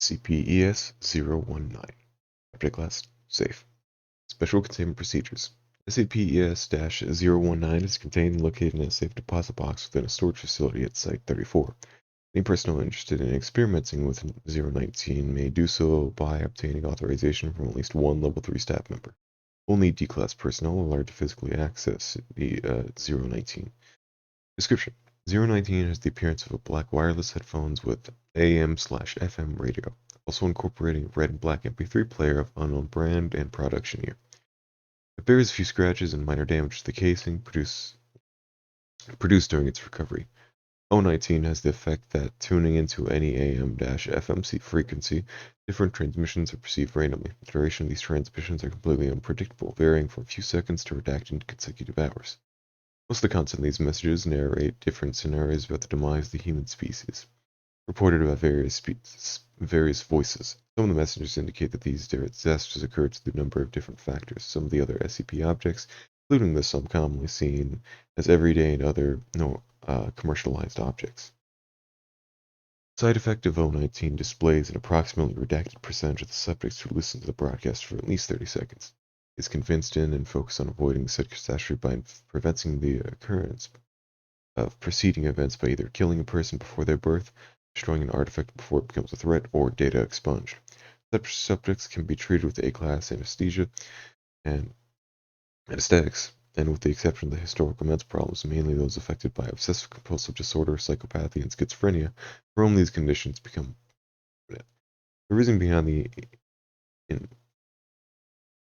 SCP ES-019. Object Class Safe. Special Containment Procedures. SCP ES-019 is contained and located in a safe deposit box within a storage facility at Site-34. Any personnel interested in experimenting with 019 may do so by obtaining authorization from at least one Level 3 staff member. Only D-Class personnel are allowed to physically access the 019. Description: 019 has the appearance of a black wireless headphones with AM/FM radio, also incorporating a red and black MP3 player of unknown brand and production year. It bears a few scratches and minor damage to the casing produced during its recovery. 019 has the effect that, tuning into any AM/FM frequency, different transmissions are perceived randomly. The duration of these transmissions are completely unpredictable, varying from a few seconds to redacted consecutive hours. Most of the content of these messages narrate different scenarios about the demise of the human species, reported by various voices. Some of the messages indicate that these disasters occurred through a number of different factors. Some of the other SCP objects, including the some commonly seen as everyday and other commercialized objects. Side effect of 019 displays an approximately redacted percentage of the subjects who listen to the broadcast for at least 30 seconds. Is convinced in and focused on avoiding said catastrophe by preventing the occurrence of preceding events by either killing a person before their birth, destroying an artifact before it becomes a threat, or data expunged. Such subjects can be treated with A-class anesthesia and anesthetics, and with the exception of the historical mental problems, mainly those affected by obsessive-compulsive disorder, psychopathy, and schizophrenia, where only these conditions become permanent. The reason behind the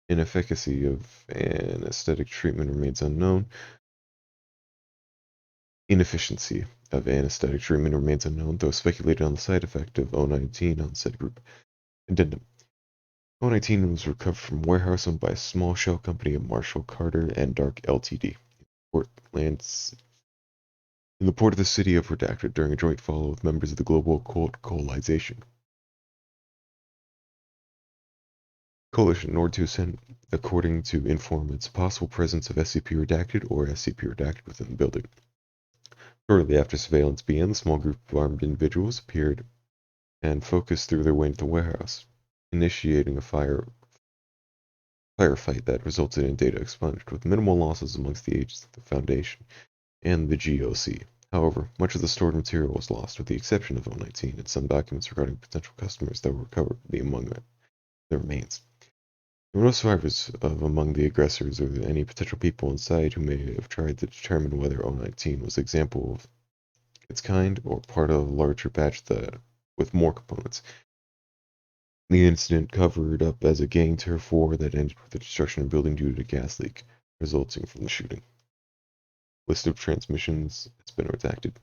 inefficacy of anesthetic treatment remains unknown. Inefficiency of anesthetic treatment remains unknown, though speculated on the side effect of 019 on said group. Addendum: 019 was recovered from a warehouse owned by a small shell company of Marshall Carter and Dark Ltd. In the port of the city of Redacted during a joint follow with members of the Global Occult Coalition. In order to ascend, according to informants, possible presence of SCP Redacted or SCP Redacted within the building. Shortly after surveillance began, the small group of armed individuals appeared and focused through their way into the warehouse, initiating a firefight that resulted in data expunged, with minimal losses amongst the agents of the Foundation and the GOC. However, much of the stored material was lost, with the exception of 019 and some documents regarding potential customers that were recovered among the remains. There were no survivors among the aggressors or any potential people inside who may have tried to determine whether 019 was an example of its kind or part of a larger batch with more components. The incident covered up as a gang turf war that ended with the destruction of the building due to a gas leak resulting from the shooting. List of transmissions has been redacted.